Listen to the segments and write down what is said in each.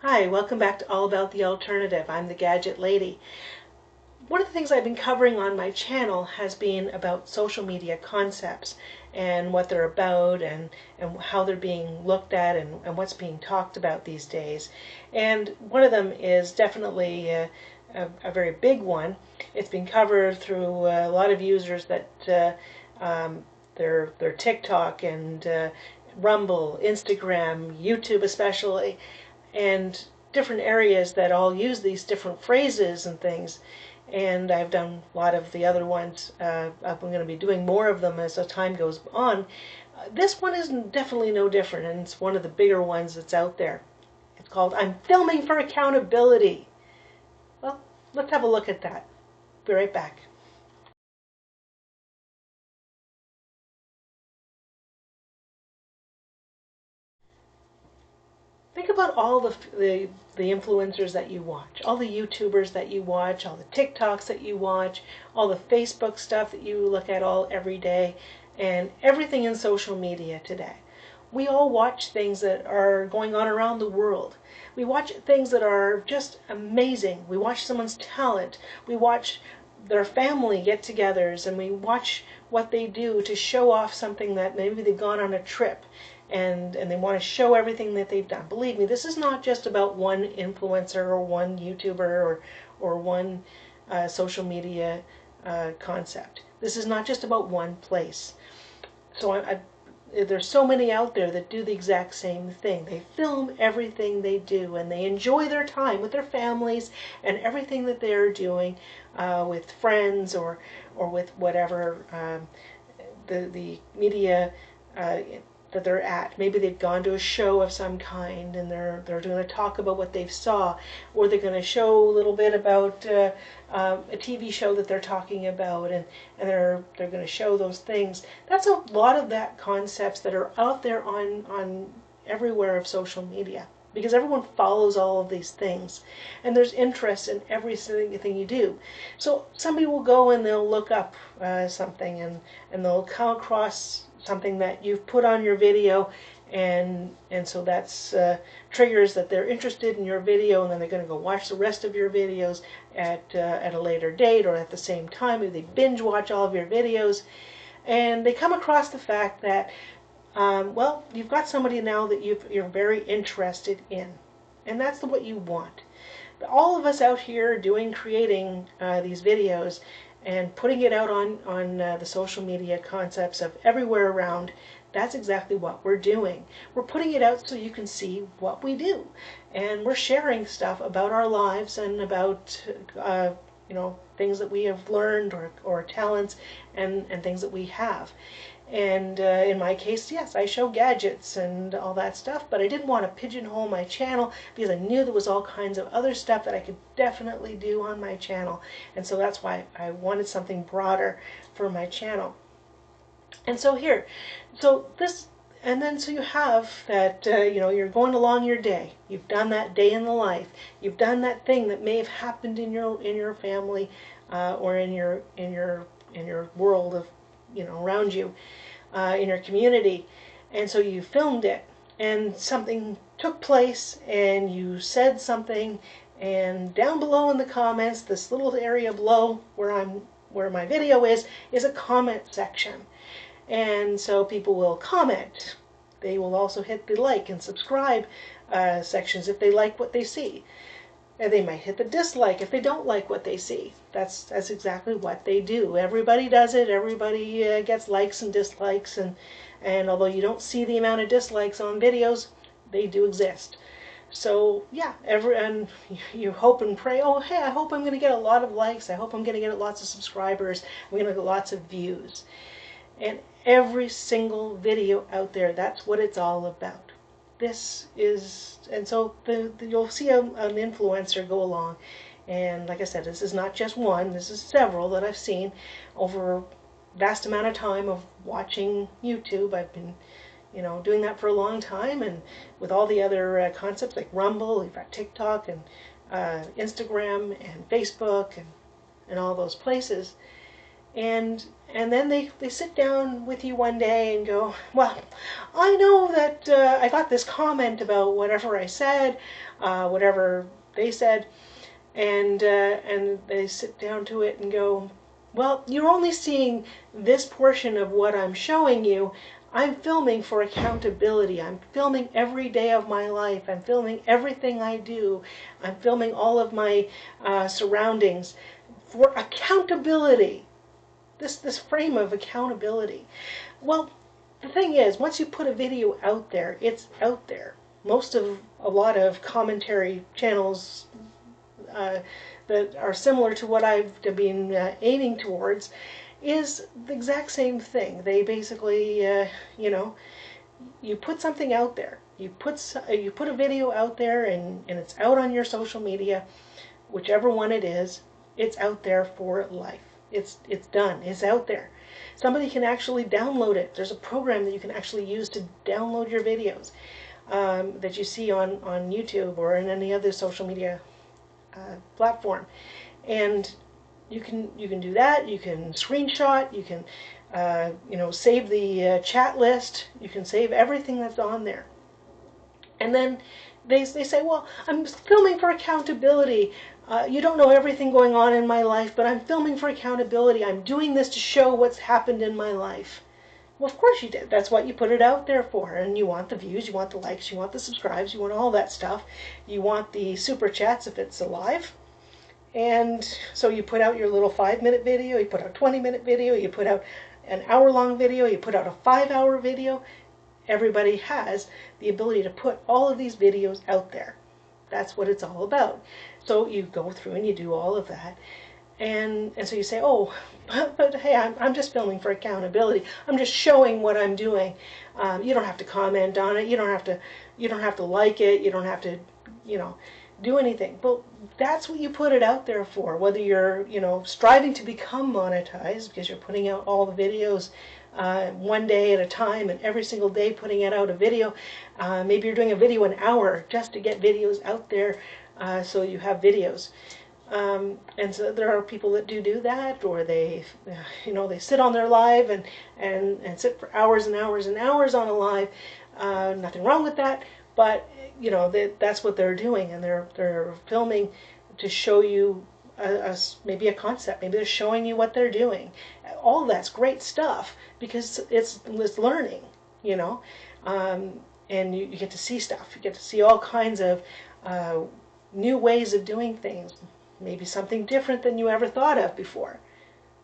Hi, welcome back to All About the Alternative. I'm the Gadget Lady. One of the things I've been covering on my channel has been about social media concepts and what they're about and how they're being looked at and what's being talked about these days. And one of them is definitely a very big one. It's been covered through a lot of users that their TikTok and Rumble, Instagram, YouTube especially, and different areas that all use these different phrases and things. And I've done a lot of the other ones. I'm going to be doing more of them as the time goes on. This one is definitely no different, and it's one of the bigger ones that's out there. It's called I'm Filming for Accountability. Well, let's have a look at that. Be right back. Think about all the influencers that you watch, all the YouTubers that you watch, all the TikToks that you watch, all the Facebook stuff that you look at all every day, and everything in social media today. We all watch things that are going on around the world. We watch things that are just amazing. We watch someone's talent. We watch their family get-togethers, and we watch what they do to show off something that maybe they've gone on a trip and they want to show everything that they've done. Believe me, this is not just about one influencer or one YouTuber or one social media concept. This is not just about one place. So there's so many out there that do the exact same thing. They film everything they do, and they enjoy their time with their families and everything that they're doing with friends or with whatever the media that they're at. Maybe they've gone to a show of some kind and they're going to talk about what they've saw, or they're going to show a little bit about a TV show that they're talking about, and they're going to show those things. That's a lot of that concepts that are out there on everywhere of social media, because everyone follows all of these things and there's interest in everything you do. So somebody will go and they'll look up something and they'll come across something that you've put on your video, and so that's triggers that they're interested in your video, and then they're going to go watch the rest of your videos at a later date or at the same time. Maybe they binge watch all of your videos, and they come across the fact that well, you've got somebody now that you're very interested in, and that's what you want. All of us out here creating these videos and putting it out on the social media concepts of everywhere around, that's exactly what we're doing. We're putting it out so you can see what we do, and we're sharing stuff about our lives and about things that we have learned or talents and things that we have. And in my case, yes, I show gadgets and all that stuff, but I didn't want to pigeonhole my channel because I knew there was all kinds of other stuff that I could definitely do on my channel. And so that's why I wanted something broader for my channel. And so so you have that, you're going along your day. You've done that day in the life. You've done that thing that may have happened in your family or in your world of, around you, in your community. And so you filmed it, and something took place, and you said something, and down below in the comments, this little area below where my video is a comment section. And so people will comment. They will also hit the like and subscribe sections if they like what they see. And they might hit the dislike if they don't like what they see. That's exactly what they do. Everybody does it. Everybody gets likes and dislikes, and although you don't see the amount of dislikes on videos, they do exist. So yeah, and you hope and pray, oh hey, I hope I'm going to get a lot of likes. I hope I'm going to get lots of subscribers. I'm going to get lots of views. And every single video out there, that's what it's all about. And so you'll see an influencer go along, and like I said, this is not just one, this is several that I've seen over a vast amount of time of watching YouTube. I've been doing that for a long time, and with all the other concepts like Rumble, we've got TikTok and Instagram and Facebook and all those places. And then they sit down with you one day and go, well, I know that I got this comment about whatever I said, whatever they said, and they sit down to it and go, well, you're only seeing this portion of what I'm showing you. I'm filming for accountability. I'm filming every day of my life. I'm filming everything I do. I'm filming all of my surroundings for accountability. This frame of accountability. Well, the thing is, once you put a video out there, it's out there. A lot of commentary channels that are similar to what I've been aiming towards is the exact same thing. They basically, you put something out there. You put a video out there, and it's out on your social media, whichever one it is. It's out there for life. It's done. It's out there. Somebody can actually download it. There's a program that you can actually use to download your videos that you see on YouTube or in any other social media platform, and you can do that. You can screenshot. You can save the chat list. You can save everything that's on there. And then they say, well, I'm filming for accountability. You don't know everything going on in my life, but I'm filming for accountability. I'm doing this to show what's happened in my life. Well, of course you did. That's what you put it out there for. And you want the views, you want the likes, you want the subscribes, you want all that stuff. You want the super chats if it's alive. And so you put out your little 5-minute video, you put out a 20-minute video, you put out an hour-long video, you put out a 5-hour video. Everybody has the ability to put all of these videos out there. That's what it's all about. So you go through and you do all of that. And so you say, oh, but hey, I'm just filming for accountability. I'm just showing what I'm doing. You don't have to comment on it. You don't have to like it. You don't have to, do anything. But that's what you put it out there for. Whether you're, striving to become monetized because you're putting out all the videos one day at a time, and every single day putting it out a video. Maybe you're doing a video an hour just to get videos out there, so you have videos. And so there are people that do that, or they sit on their live and sit for hours and hours and hours on a live. Nothing wrong with that, but that's what they're doing, and they're filming to show you maybe a concept. Maybe they're showing you what they're doing. All that's great stuff because it's learning, and you get to see stuff. You get to see all kinds of new ways of doing things. Maybe something different than you ever thought of before.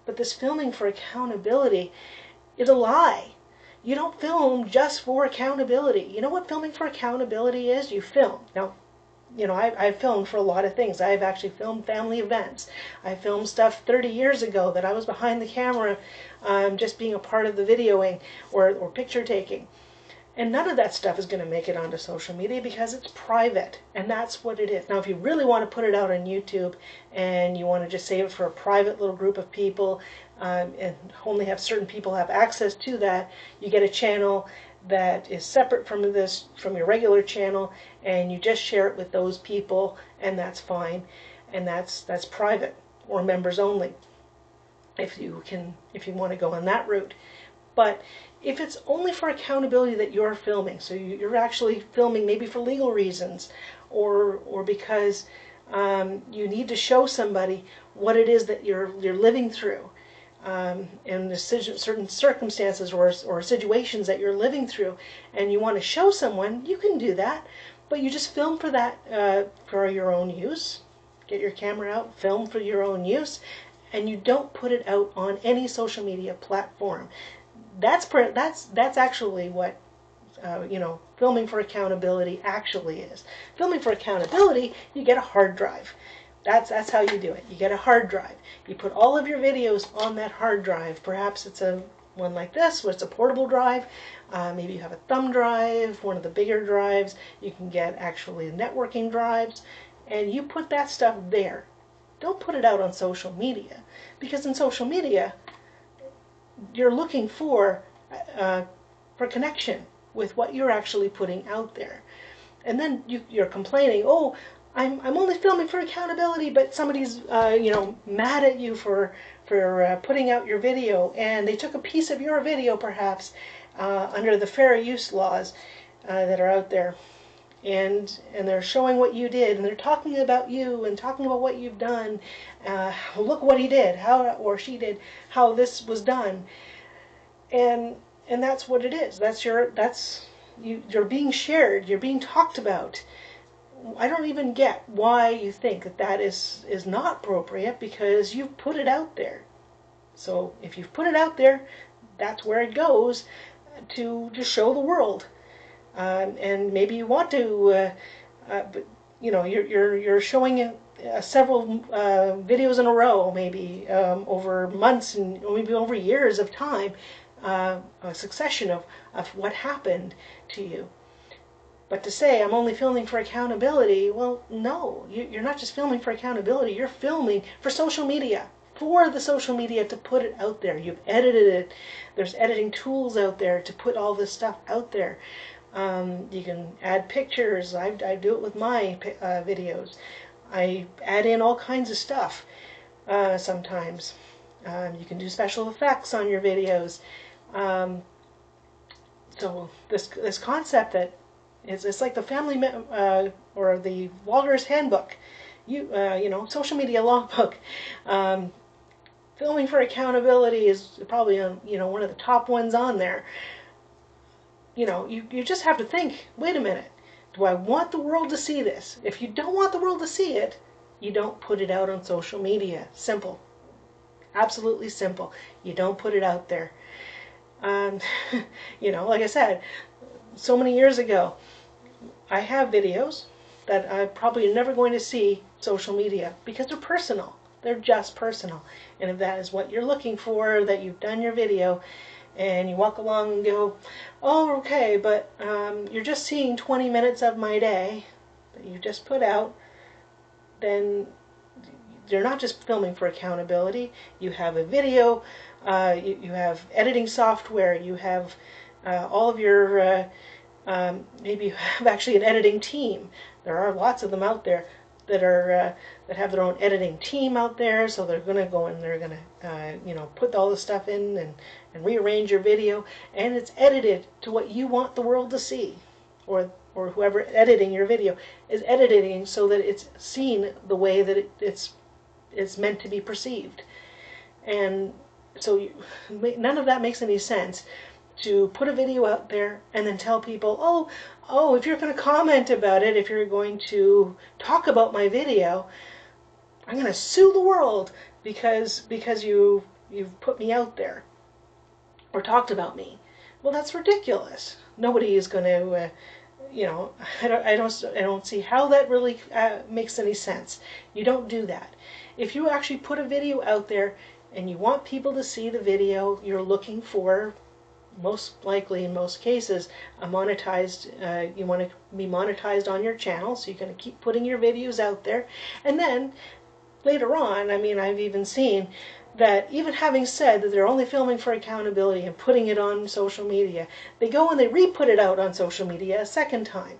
But this filming for accountability is a lie. You don't film just for accountability. You know what filming for accountability is? You film. Now, I've filmed for a lot of things. I've actually filmed family events. I filmed stuff 30 years ago that I was behind the camera just being a part of the videoing or picture taking. And none of that stuff is going to make it onto social media because it's private, and that's what it is. Now, if you really want to put it out on YouTube and you want to just save it for a private little group of people and only have certain people have access to that, you get a channel that is separate from your regular channel, and you just share it with those people, and that's fine, and that's private or members only if you want to go on that route. But if it's only for accountability that you're filming, so you're actually filming maybe for legal reasons or because you need to show somebody what it is that you're living through in the certain circumstances or situations that you're living through, and you want to show someone, you can do that, but you just film for that for your own use. Get your camera out, film for your own use, and you don't put it out on any social media platform. That's actually what filming for accountability actually is. Filming for accountability, you get a hard drive. That's how you do it. You get a hard drive. You put all of your videos on that hard drive. Perhaps it's one like this, where it's a portable drive. Maybe you have a thumb drive, one of the bigger drives. You can get actually networking drives, and you put that stuff there. Don't put it out on social media, because in social media, you're looking for connection with what you're actually putting out there, and then you're complaining, oh, I'm only filming for accountability, but somebody's mad at you for putting out your video, and they took a piece of your video perhaps under the fair use laws. that are out there, and they're showing what you did, and they're talking about you and talking about what you've done. Look what he did, how or she did, how this was done, and that's what it is. You're being shared. You're being talked about. I don't even get why you think that that is not appropriate, because you've put it out there. So if you've put it out there, that's where it goes, to show the world. And maybe you want to, but you're showing several videos in a row, maybe over months and maybe over years of time, a succession of what happened to you. But to say, I'm only filming for accountability, well, no, you're not just filming for accountability, you're filming for social media, for the social media to put it out there. You've edited it. There's editing tools out there to put all this stuff out there. You can add pictures. I do it with my videos. I add in all kinds of stuff sometimes. You can do special effects on your videos. So this concept that it's like the family or the vlogger's handbook, social media logbook. Filming for accountability is probably one of the top ones on there. You just have to think, wait a minute, do I want the world to see this? If you don't want the world to see it, you don't put it out on social media. Simple. Absolutely simple. You don't put it out there. Like I said, so many years ago, I have videos that I'm probably never going to see social media because they're personal. They're just personal. And if that is what you're looking for, that you've done your video, and you walk along and go, oh, okay, but you're just seeing 20 minutes of my day that you just put out, then you're not just filming for accountability. You have a video, you have editing software, you have all of your, maybe you have actually an editing team. There are lots of them out there that are that have their own editing team out there, so they're going to go and they're going to put all this stuff in and rearrange your video, and it's edited to what you want the world to see, or whoever editing your video is editing so that it's seen the way that it's meant to be perceived. And so none of that makes any sense, to put a video out there and then tell people, oh, if you're going to comment about it, if you're going to talk about my video, I'm going to sue the world because you've put me out there or talked about me. Well, that's ridiculous. Nobody is going to, I don't see how that really makes any sense. You don't do that. If you actually put a video out there and you want people to see the video, you're looking for, most likely in most cases, a monetized, you want to be monetized on your channel, so you're going to keep putting your videos out there. And then later on, I've even seen that, even having said that they're only filming for accountability and putting it on social media, they go and they re-put it out on social media a second time.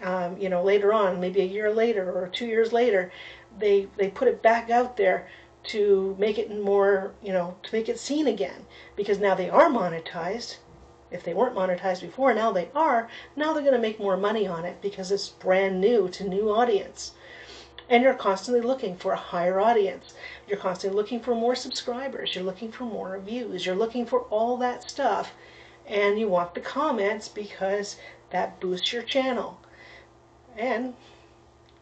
Later on, maybe a year later or 2 years later, they put it back out there to make it more, to make it seen again, because now they are monetized. If they weren't monetized before, now they are. Now they're going to make more money on it because it's brand new to new audience. And you're constantly looking for a higher audience. You're constantly looking for more subscribers. You're looking for more views. You're looking for all that stuff. And you want the comments because that boosts your channel. And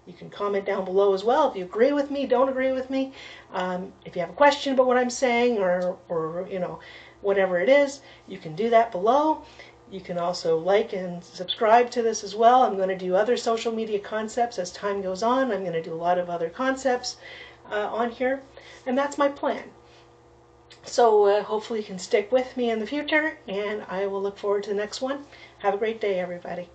you can comment down below as well if you agree with me, don't agree with me. If you have a question about what I'm saying, or whatever it is, you can do that below. You can also like and subscribe to this as well. I'm going to do other social media concepts as time goes on. I'm going to do a lot of other concepts on here, and that's my plan. So hopefully you can stick with me in the future, and I will look forward to the next one. Have a great day, everybody.